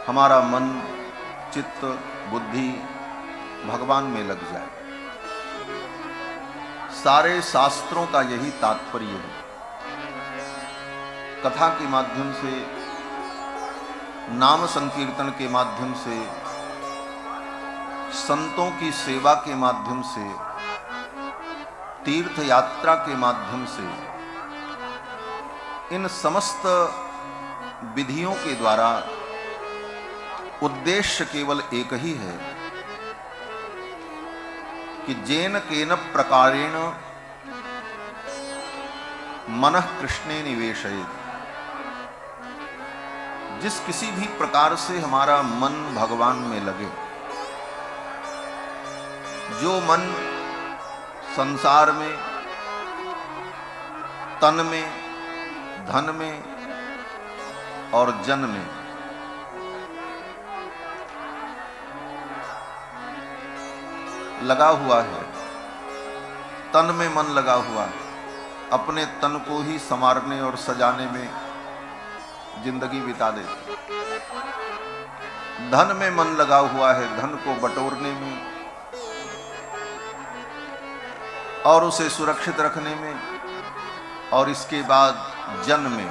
हमारा मन, चित्त, बुद्धि भगवान में लग जाए। सारे शास्त्रों का यही तात्पर्य है। कथा के माध्यम से, नाम संकीर्तन के माध्यम से, संतों की सेवा के माध्यम से, तीर्थ यात्रा के माध्यम से, इन समस्त विधियों के द्वारा उद्देश्य केवल एक ही है कि जेन केन प्रकारेण मनः कृष्णे निवेशयेत्। जिस किसी भी प्रकार से हमारा मन भगवान में लगे, जो मन संसार में, तन में, धन में और जन में लगा हुआ है, तन में मन लगा हुआ है, अपने तन को ही संवारने और सजाने में जिंदगी बिता देते। धन में मन लगा हुआ है, धन को बटोरने में और उसे सुरक्षित रखने में, और इसके बाद जन में,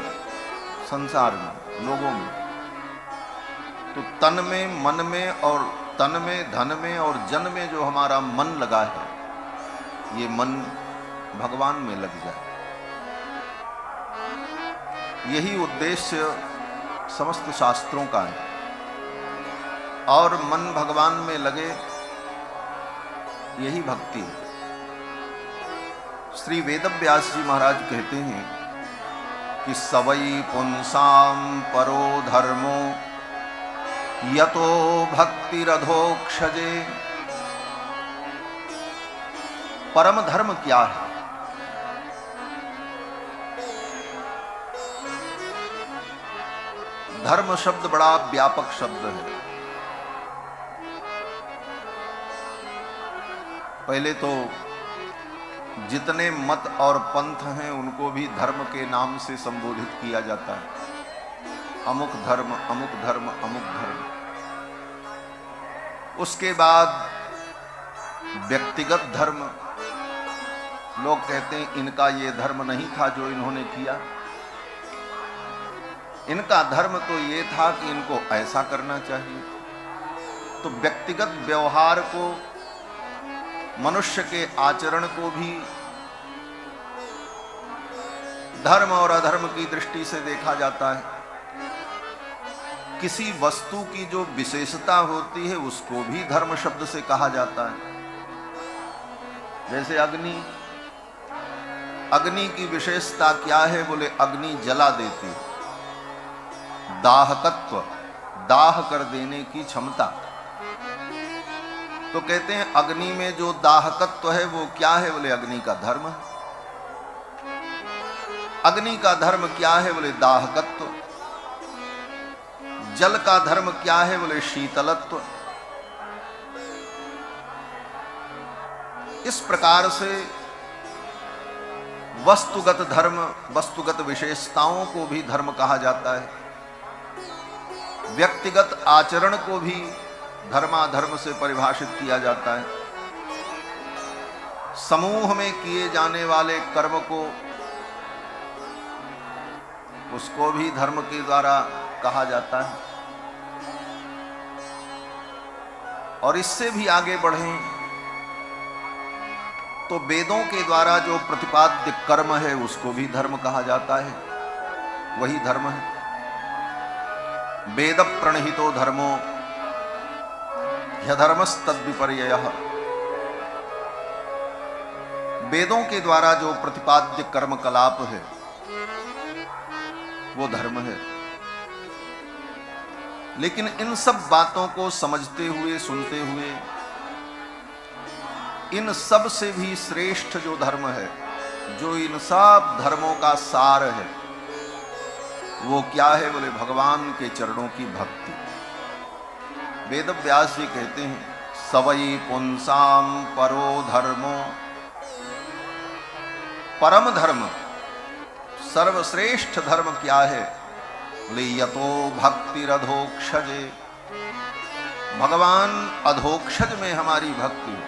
संसार में, लोगों में। तो तन में, मन में और तन में, धन में और जन में जो हमारा मन लगा है, ये मन भगवान में लग जाए। यही उद्देश्य समस्त शास्त्रों का है। और मन भगवान में लगे, यही भक्ति है। श्री वेदव्यास जी महाराज कहते हैं कि सवई पुंसाम परो धर्मो यतो भक्तिरधोक्षजे। परम धर्म क्या है? धर्म शब्द बड़ा व्यापक शब्द है। पहले तो जितने मत और पंथ हैं उनको भी धर्म के नाम से संबोधित किया जाता है। अमुक धर्म, अमुक धर्म, अमुक धर्म। उसके बाद व्यक्तिगत धर्म, लोग कहते हैं इनका ये धर्म नहीं था जो इन्होंने किया, इनका धर्म तो ये था कि इनको ऐसा करना चाहिए। तो व्यक्तिगत व्यवहार को, मनुष्य के आचरण को भी धर्म और अधर्म की दृष्टि से देखा जाता है। किसी वस्तु की जो विशेषता होती है उसको भी धर्म शब्द से कहा जाता है। जैसे अग्नि, अग्नि की विशेषता क्या है? बोले अग्नि जला देती है। दाहकत्व, दाह कर देने की क्षमता। तो कहते हैं अग्नि में जो दाहकत्व है वो क्या है? बोले अग्नि का धर्म है। अग्नि का धर्म क्या है? बोले दाहकत्व। जल का धर्म क्या है? बोले शीतलत्व। इस प्रकार से वस्तुगत धर्म, वस्तुगत विशेषताओं को भी धर्म कहा जाता है। व्यक्तिगत आचरण को भी धर्माधर्म से परिभाषित किया जाता है। समूह में किए जाने वाले कर्म को, उसको भी धर्म के द्वारा कहा जाता है। और इससे भी आगे बढ़ें तो वेदों के द्वारा जो प्रतिपाद्य कर्म है उसको भी धर्म कहा जाता है। वही धर्म है। वेद प्रणहितो धर्मो ह्यधर्मस्तद्विपर्ययः। वेदों के द्वारा जो प्रतिपाद्य कर्म कलाप है वो धर्म है। लेकिन इन सब बातों को समझते हुए, सुनते हुए, इन सब से भी श्रेष्ठ जो धर्म है, जो इन सब धर्मों का सार है, वो क्या है? बोले भगवान के चरणों की भक्ति। वेद व्यास जी कहते हैं सवई पुंसाम परो धर्मो। परम धर्म, सर्वश्रेष्ठ धर्म क्या है? बोले यतो भक्तिरधोक्षजे। भगवान अधोक्षज में हमारी भक्ति हो।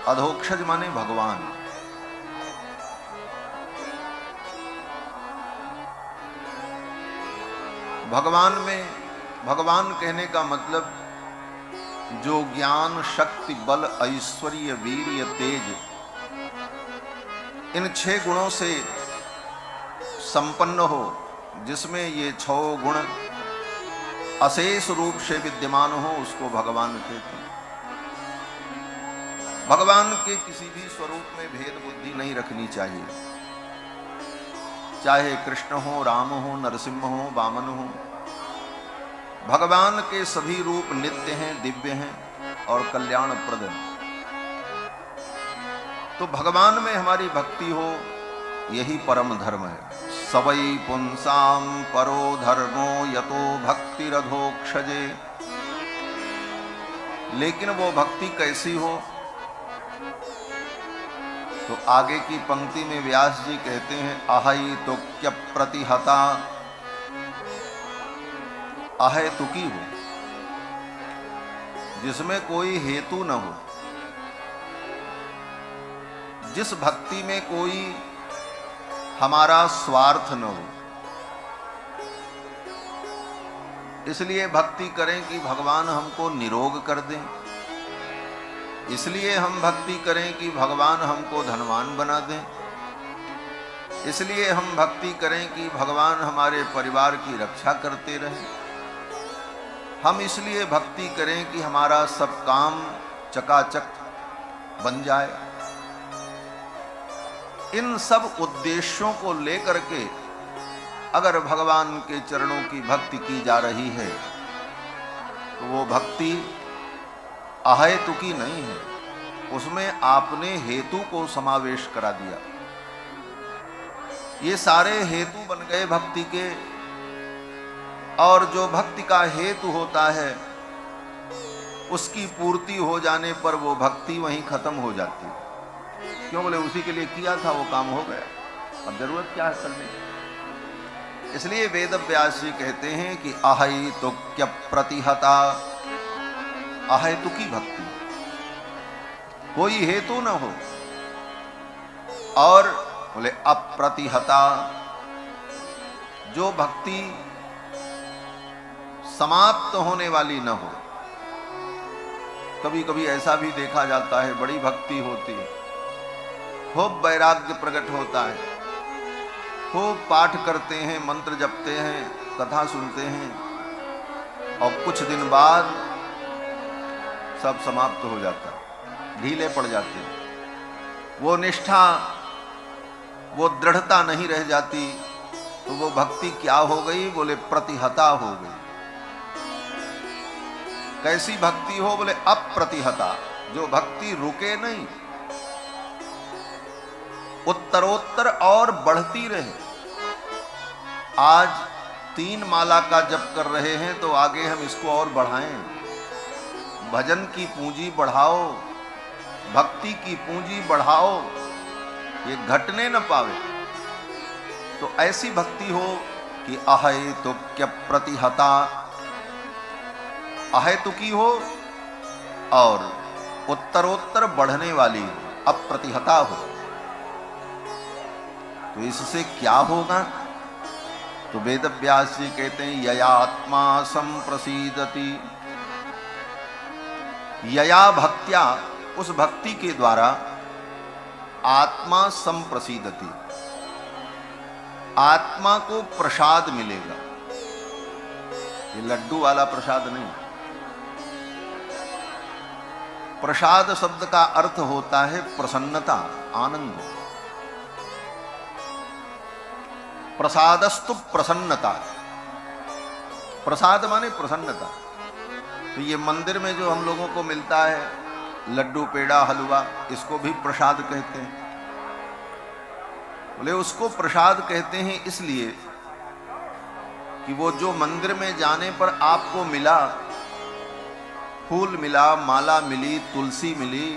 अधोक्षज माने भगवान। भगवान में, भगवान कहने का मतलब जो ज्ञान, शक्ति, बल, ऐश्वर्य, वीर्य, तेज, इन 6 गुणों से संपन्न हो, जिसमें ये 6 गुण अशेष रूप से विद्यमान हो, उसको भगवान कहते हैं। भगवान के किसी भी स्वरूप में भेद बुद्धि नहीं रखनी चाहिए, चाहे कृष्ण हो, राम हो, नरसिंह हो, वामन हो। भगवान के सभी रूप नित्य हैं, दिव्य हैं और कल्याणप्रद हैं। तो भगवान में हमारी भक्ति हो, यही परम धर्म है। सवै पुंसाम परो धर्मो यतो भक्तिरधोक्षजे। लेकिन वो भक्ति कैसी हो? तो आगे की पंक्ति में व्यास जी कहते हैं, अहै तुक्य प्रतिहता। अहेतुकी हो, जिसमें कोई हेतु न हो, जिस भक्ति में कोई हमारा स्वार्थ न हो। इसलिए भक्ति करें कि भगवान हमको निरोग कर दें, इसलिए हम भक्ति करें कि भगवान हमको धनवान बना दें, इसलिए हम भक्ति करें कि भगवान हमारे परिवार की रक्षा करते रहें, हम इसलिए भक्ति करें कि हमारा सब काम चकाचक बन जाए। इन सब उद्देश्यों को लेकर के अगर भगवान के चरणों की भक्ति की जा रही है तो वो भक्ति अहेतुकी नहीं है, उसमें आपने हेतु को समावेश करा दिया। ये सारे हेतु बन गए भक्ति के, और जो भक्ति का हेतु होता है उसकी पूर्ति हो जाने पर वो भक्ति वहीं खत्म हो जाती है। क्यों? बोले उसी के लिए किया था, वो काम हो गया, अब जरूरत क्या है करने की। इसलिए वेद व्यास जी कहते हैं कि अहै तुक्य प्रतिहता। अहेतुकी भक्ति, कोई हेतु न हो, और बोले अप्रतिहता, जो भक्ति समाप्त होने वाली न हो। कभी कभी ऐसा भी देखा जाता है, बड़ी भक्ति होती है, खूब वैराग्य प्रकट होता है, खूब पाठ करते हैं, मंत्र जपते हैं, कथा सुनते हैं, और कुछ दिन बाद सब समाप्त हो जाता है, ढीले पड़ जाते हैं, वो निष्ठा, वो दृढ़ता नहीं रह जाती। तो वो भक्ति क्या हो गई? बोले प्रतिहता हो गई। कैसी भक्ति हो? बोले अप्रतिहता, जो भक्ति रुके नहीं, उत्तरोत्तर और बढ़ती रहे। आज 3 माला का जप कर रहे हैं तो आगे हम इसको और बढ़ाएं। भजन की पूंजी बढ़ाओ, भक्ति की पूंजी बढ़ाओ, ये घटने न पावे। तो ऐसी भक्ति हो कि अहेतुक्य प्रतिहता, अहेतुकी हो और उत्तरोत्तर बढ़ने वाली हो, अप्रतिहता हो। तो इससे क्या होगा? तो वेद व्यास जी कहते हैं, यया आत्मा संप्रसीदति। यया भक्त्या, उस भक्ति के द्वारा आत्मा संप्रसीदति, आत्मा को प्रसाद मिलेगा। ये लड्डू वाला प्रसाद नहीं। प्रसाद शब्द का अर्थ होता है प्रसन्नता, आनंद। प्रसादस्तु प्रसन्नता, प्रसाद माने प्रसन्नता। तो ये मंदिर में जो हम लोगों को मिलता है, लड्डू, पेड़ा, हलवा, इसको भी प्रसाद कहते हैं। बोले उसको प्रसाद कहते हैं इसलिए कि वो जो मंदिर में जाने पर आपको मिला, फूल मिला, माला मिली, तुलसी मिली,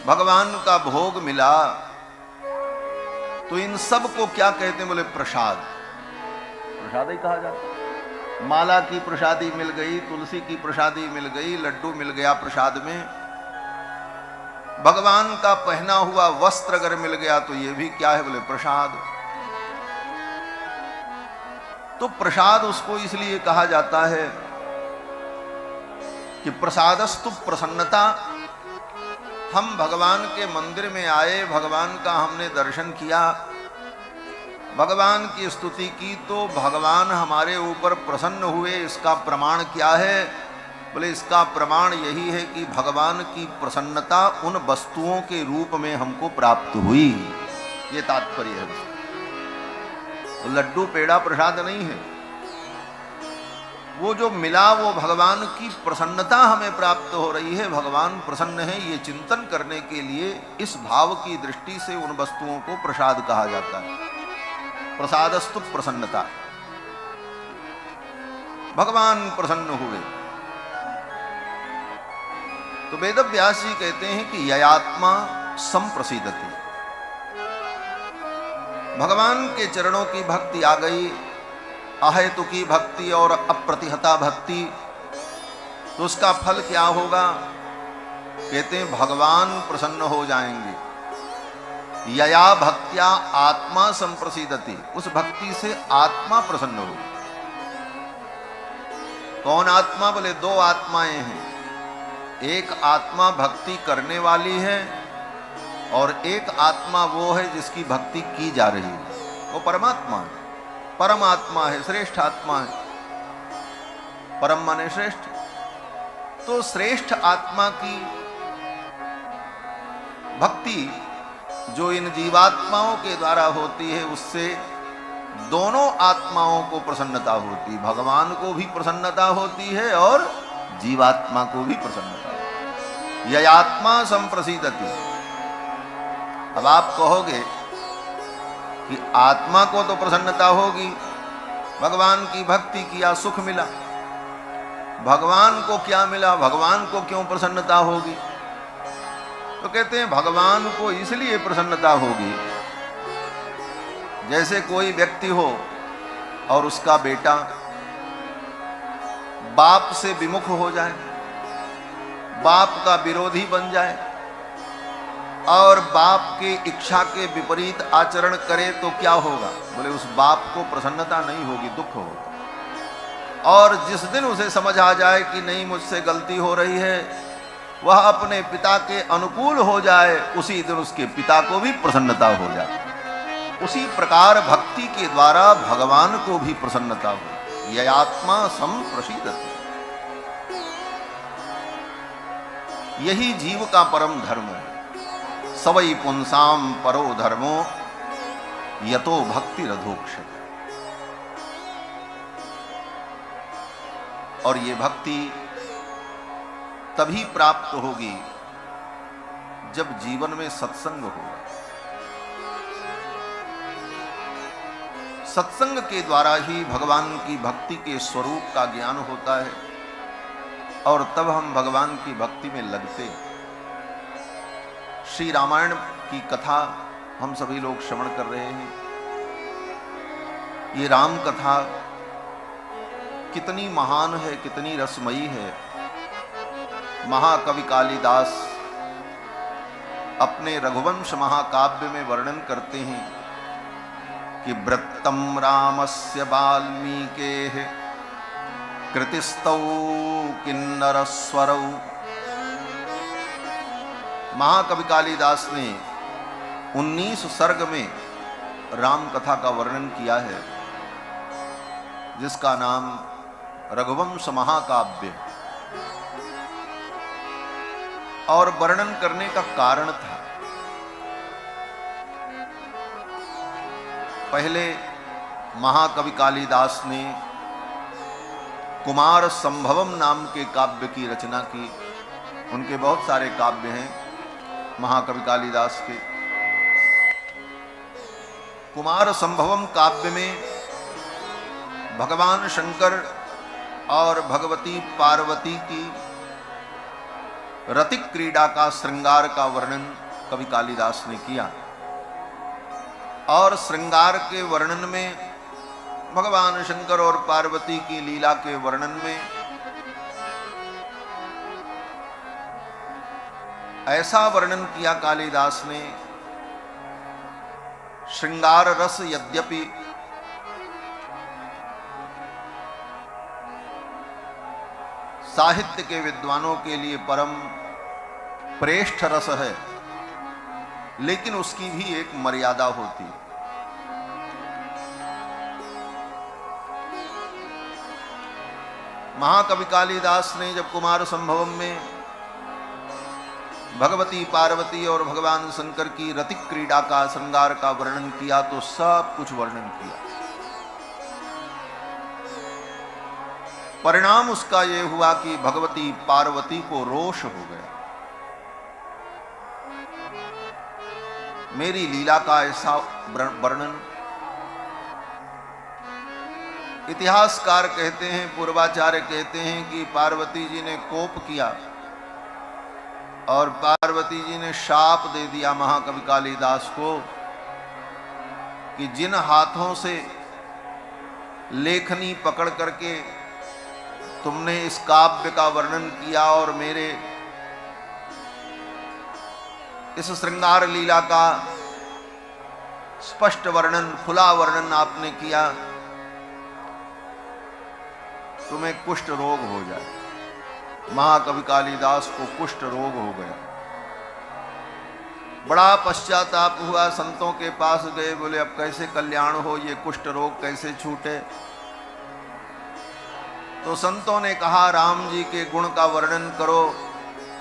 भगवान का भोग मिला, तो इन सब को क्या कहते हैं? बोले प्रसाद। प्रसाद ही कहा जाता है। माला की प्रसादी मिल गई, तुलसी की प्रसादी मिल गई, लड्डू मिल गया प्रसाद में, भगवान का पहना हुआ वस्त्र अगर मिल गया तो ये भी क्या है, बोले प्रसाद। तो प्रसाद उसको इसलिए कहा जाता है कि प्रसादस्तु प्रसन्नता। हम भगवान के मंदिर में आए, भगवान का हमने दर्शन किया, भगवान की स्तुति की, तो भगवान हमारे ऊपर प्रसन्न हुए। इसका प्रमाण क्या है? बोले इसका प्रमाण यही है कि भगवान की प्रसन्नता उन वस्तुओं के रूप में हमको प्राप्त हुई। ये तात्पर्य है। तो लड्डू पेड़ा प्रसाद नहीं है, वो जो मिला वो भगवान की प्रसन्नता हमें प्राप्त हो रही है। भगवान प्रसन्न है, ये चिंतन करने के लिए इस भाव की दृष्टि से उन वस्तुओं को प्रसाद कहा जाता है। प्रसादस्तु प्रसन्नता, भगवान प्रसन्न हुए। तो वेदव्यास जी कहते हैं कि ययात्मा संप्रसिद्धति, भगवान के चरणों की भक्ति आ गई, अहेतुकी भक्ति और अप्रतिहता भक्ति, तो उसका फल क्या होगा? कहते हैं भगवान प्रसन्न हो जाएंगे। यया भक्त्या आत्मा संप्रसिद्धति, उस भक्ति से आत्मा प्रसन्न हो। कौन आत्मा? बोले दो आत्माएं हैं, एक आत्मा भक्ति करने वाली है और एक आत्मा वो है जिसकी भक्ति की जा रही है, वो परमात्मा है, परमात्मा है, श्रेष्ठ आत्मा है। परम माने श्रेष्ठ। तो श्रेष्ठ आत्मा की भक्ति जो इन जीवात्माओं के द्वारा होती है, उससे दोनों आत्माओं को प्रसन्नता होती, भगवान को भी प्रसन्नता होती है और जीवात्मा को भी प्रसन्नता होती। ययात्मा संप्रसिद्धति। अब आप कहोगे कि आत्मा को तो प्रसन्नता होगी, भगवान की भक्ति किया, सुख मिला, भगवान को क्या मिला, भगवान को क्यों प्रसन्नता होगी? तो कहते हैं भगवान को इसलिए प्रसन्नता होगी, जैसे कोई व्यक्ति हो और उसका बेटा बाप से विमुख हो जाए, बाप का विरोधी बन जाए और बाप की इच्छा के विपरीत आचरण करे तो क्या होगा? बोले उस बाप को प्रसन्नता नहीं होगी, दुख होगा। और जिस दिन उसे समझ आ जाए कि नहीं मुझसे गलती हो रही है, वह अपने पिता के अनुकूल हो जाए, उसी दिन उसके पिता को भी प्रसन्नता हो जाए। उसी प्रकार भक्ति के द्वारा भगवान को भी प्रसन्नता हो। ययात्मा संप्रसिद्धति, यही जीव का परम धर्म है। सवै पुंसाम परो धर्मो यतो भक्ति रधोक्षर। और ये भक्ति तभी प्राप्त होगी जब जीवन में सत्संग होगा। सत्संग के द्वारा ही भगवान की भक्ति के स्वरूप का ज्ञान होता है और तब हम भगवान की भक्ति में लगते। श्री रामायण की कथा हम सभी लोग श्रवण कर रहे हैं। ये राम कथा कितनी महान है, कितनी रसमयी है। महाकवि कालिदास अपने रघुवंश महाकाव्य में वर्णन करते हैं कि वृत्तम रामस्य वाल्मीकेः कृतिस्तौ किन्नरस्वरौ। महाकवि कालिदास ने 19 सर्ग में राम कथा का वर्णन किया है, जिसका नाम रघुवंश महाकाव्य। और वर्णन करने का कारण था, पहले महाकवि कालिदास ने कुमार संभवम नाम के काव्य की रचना की। उनके बहुत सारे काव्य हैं महाकवि कालिदास के। कुमार संभवम काव्य में भगवान शंकर और भगवती पार्वती की रतिक क्रीड़ा का, श्रृंगार का वर्णन कवि कालिदास ने किया। और श्रृंगार के वर्णन में भगवान शंकर और पार्वती की लीला के वर्णन में ऐसा वर्णन किया कालिदास ने, श्रृंगार रस यद्यपि साहित्य के विद्वानों के लिए परम श्रेष्ठ रस है, लेकिन उसकी भी एक मर्यादा होती है। महाकवि कालिदास ने जब कुमार संभवम में भगवती पार्वती और भगवान शंकर की रतिक क्रीड़ा का, श्रृंगार का वर्णन किया तो सब कुछ वर्णन किया। परिणाम उसका यह हुआ कि भगवती पार्वती को रोष हो गया। मेरी लीला का ऐसा वर्णन, इतिहासकार कहते हैं, पूर्वाचार्य कहते हैं कि पार्वती जी ने कोप किया और पार्वती जी ने शाप दे दिया महाकवि कालिदास को कि जिन हाथों से लेखनी पकड़ करके तुमने इस काव्य का वर्णन किया और मेरे इस श्रृंगार लीला का स्पष्ट वर्णन, खुला वर्णन आपने किया, तुम्हें कुष्ठ रोग हो जाए। महाकवि कालिदास को कुष्ठ रोग हो गया। बड़ा पश्चाताप हुआ, संतों के पास गए, बोले अब कैसे कल्याण हो, ये कुष्ठ रोग कैसे छूटे। तो संतों ने कहा राम जी के गुण का वर्णन करो,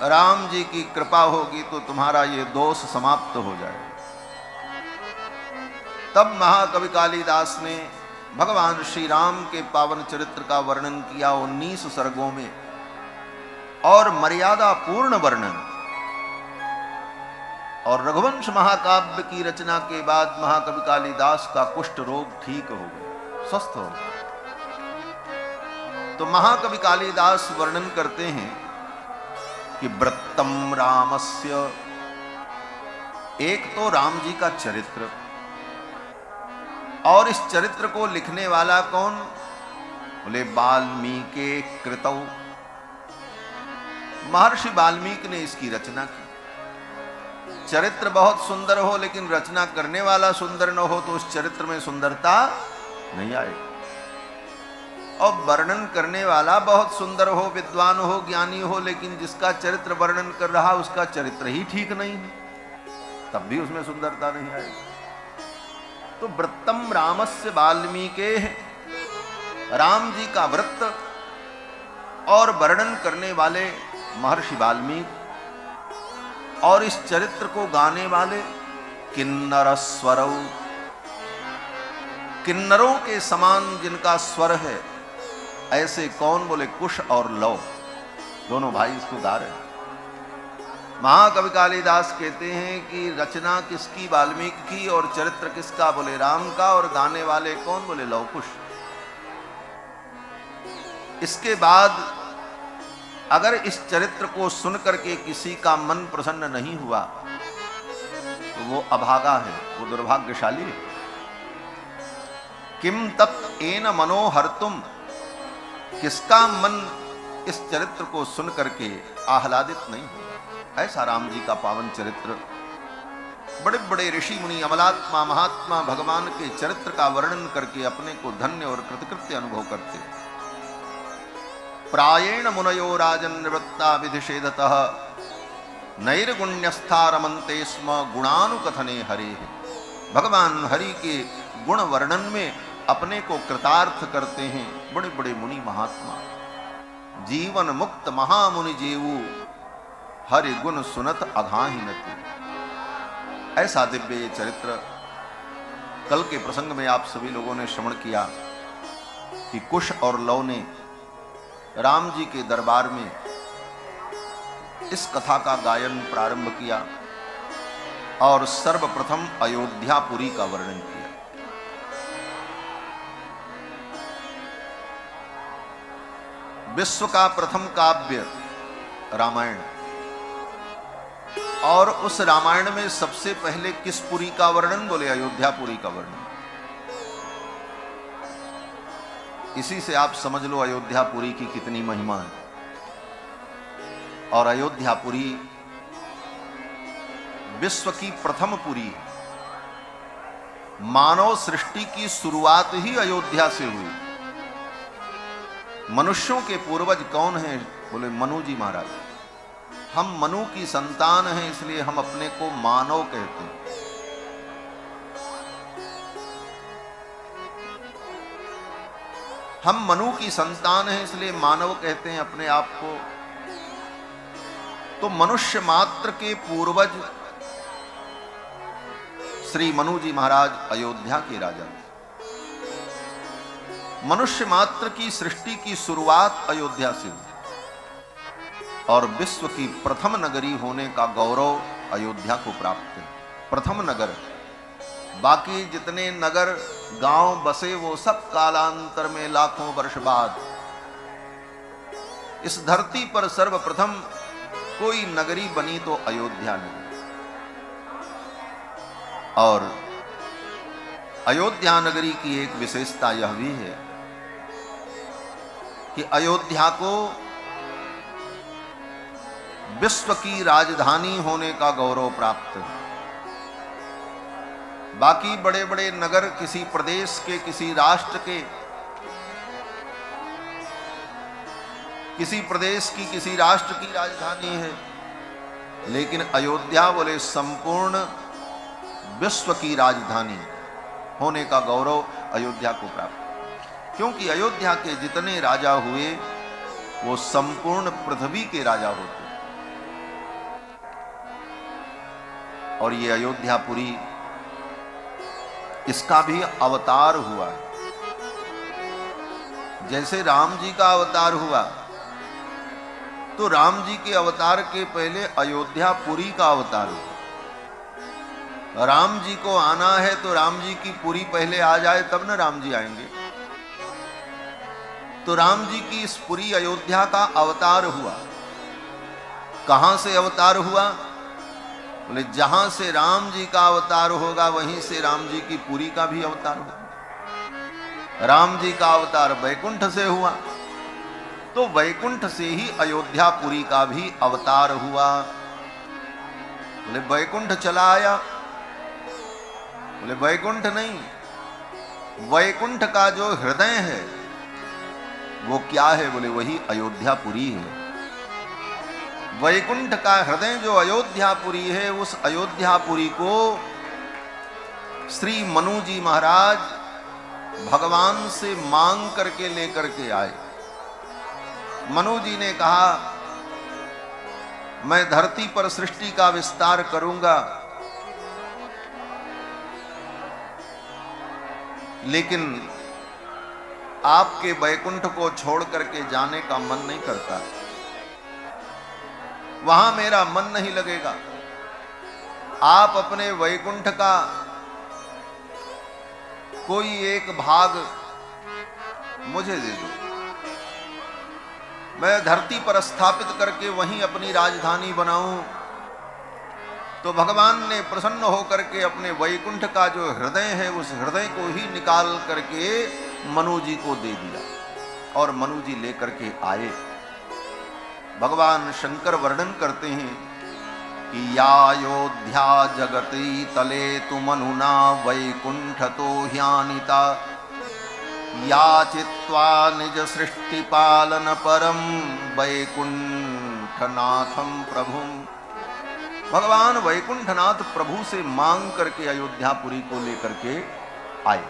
राम जी की कृपा होगी तो तुम्हारा ये दोष समाप्त हो जाएगा। तब महाकवि कालिदास ने भगवान श्री राम के पावन चरित्र का वर्णन किया 19 सर्गों में, और मर्यादा पूर्ण वर्णन। और रघुवंश महाकाव्य की रचना के बाद महाकवि कालिदास का कुष्ठ रोग ठीक हो गया, स्वस्थ हो गया। तो महाकवि कालिदास वर्णन करते हैं कि वृत्तम रामस्य, एक तो राम जी का चरित्र, और इस चरित्र को लिखने वाला कौन, बोले वाल्मीकि कृतौ, महर्षि वाल्मीकि ने इसकी रचना की। चरित्र बहुत सुंदर हो लेकिन रचना करने वाला सुंदर न हो तो उस चरित्र में सुंदरता नहीं आएगी। और वर्णन करने वाला बहुत सुंदर हो, विद्वान हो, ज्ञानी हो, लेकिन जिसका चरित्र वर्णन कर रहा उसका चरित्र ही ठीक नहीं है, तब भी उसमें सुंदरता नहीं आएगी। तो वृत्तम रामस्य वाल्मीके, राम जी का वृत्त और वर्णन करने वाले महर्षि वाल्मीकि, और इस चरित्र को गाने वाले किन्नर स्वरौ, किन्नरों के समान जिनका स्वर है, ऐसे कौन, बोले कुश और लव, दोनों भाई इसको गा रहे हैं। महाकवि कालिदास कहते हैं कि रचना किसकी, वाल्मीकि की, और चरित्र किसका, बोले राम का, और गाने वाले कौन, बोले लव कुश। इसके बाद अगर इस चरित्र को सुन करके किसी का मन प्रसन्न नहीं हुआ तो वो अभागा है, वो दुर्भाग्यशाली है। किम तत् एन मनोहर्तुम, किसका मन इस चरित्र को सुन करके आह्लादित नहीं हुआ। ऐसा राम जी का पावन चरित्र, बड़े बड़े ऋषि मुनि, अमलात्मा, महात्मा भगवान के चरित्र का वर्णन करके अपने को धन्य और कृतकृत्य अनुभव करते हैं। प्रायेण मुनयो राजन निवृत्ता विधिषेधतः नैर्गुण्यस्था रमन्ते स्म गुणानुकथने हरे। भगवान हरि के गुण वर्णन में अपने को कृतार्थ करते हैं बड़े बड़े मुनि महात्मा। जीवन मुक्त महामुनि जेऊ हरि गुण सुनत अघाहिनति। ऐसा दिव्य चरित्र कल के प्रसंग में आप सभी लोगों ने श्रवण किया कि कुश और लव ने राम जी के दरबार में इस कथा का गायन प्रारंभ किया और सर्वप्रथम अयोध्यापुरी का वर्णन किया। विश्व का प्रथम काव्य रामायण, और उस रामायण में सबसे पहले किस पुरी का वर्णन, बोले अयोध्यापुरी का वर्णन। इसी से आप समझ लो अयोध्यापुरी की कितनी महिमा है। और अयोध्यापुरी विश्व की प्रथम पुरी है। मानव सृष्टि की शुरुआत ही अयोध्या से हुई। मनुष्यों के पूर्वज कौन हैं? बोले मनु जी महाराज। हम मनु की संतान हैं, इसलिए हम अपने को मानव कहते हैं। हम मनु की संतान हैं, इसलिए मानव कहते हैं अपने आप को। तो मनुष्य मात्र के पूर्वज श्री मनु जी महाराज अयोध्या के राजा थे। मनुष्य मात्र की सृष्टि की शुरुआत अयोध्या से हुई और विश्व की प्रथम नगरी होने का गौरव अयोध्या को प्राप्त है। प्रथम नगर। बाकी जितने नगर गांव बसे वो सब कालांतर में लाखों वर्ष बाद। इस धरती पर सर्वप्रथम कोई नगरी बनी तो अयोध्या नगरी। और अयोध्या नगरी की एक विशेषता यह भी है कि अयोध्या को विश्व की राजधानी होने का गौरव प्राप्त है। बाकी बड़े बड़े नगर किसी प्रदेश के, किसी राष्ट्र के, किसी प्रदेश की, किसी राष्ट्र की राजधानी है, लेकिन अयोध्या बोले संपूर्ण विश्व की राजधानी होने का गौरव अयोध्या को प्राप्त। क्योंकि अयोध्या के जितने राजा हुए वो संपूर्ण पृथ्वी के राजा होते। और ये अयोध्यापुरी, इसका भी अवतार हुआ है। जैसे राम जी का अवतार हुआ तो राम जी के अवतार के पहले अयोध्यापुरी का अवतार हुआ। राम जी को आना है तो राम जी की पुरी पहले आ जाए तब न राम जी आएंगे। तो राम जी की इस पुरी अयोध्या का अवतार हुआ। कहां से अवतार हुआ? बोले जहां से राम जी का अवतार होगा वहीं से राम जी की पुरी का भी अवतार होगा। राम जी का अवतार वैकुंठ से हुआ तो वैकुंठ से ही अयोध्यापुरी का भी अवतार हुआ। बोले वैकुंठ चला आया? बोले वैकुंठ नहीं, वैकुंठ का जो हृदय है वो क्या है? बोले वही अयोध्यापुरी है। वैकुंठ का हृदय जो अयोध्यापुरी है, उस अयोध्यापुरी को श्री मनु जी महाराज भगवान से मांग करके लेकर के आए। मनु जी ने कहा मैं धरती पर सृष्टि का विस्तार करूंगा, लेकिन आपके वैकुंठ को छोड़ करके जाने का मन नहीं करता, वहां मेरा मन नहीं लगेगा। आप अपने वैकुंठ का कोई एक भाग मुझे दे दो, मैं धरती पर स्थापित करके वहीं अपनी राजधानी बनाऊं। तो भगवान ने प्रसन्न होकर के अपने वैकुंठ का जो हृदय है उस हृदय को ही निकाल करके मनु जी को दे दिया और मनु जी लेकर के आए। भगवान शंकर वर्णन करते हैं कि यायोध्या जगति तले तु मनुना वैकुंठ तो ह्यानिता याचित्वा निज सृष्टि पालन परम वैकुंठनाथम प्रभुम। भगवान वैकुंठनाथ प्रभु से मांग करके अयोध्यापुरी को लेकर के आए।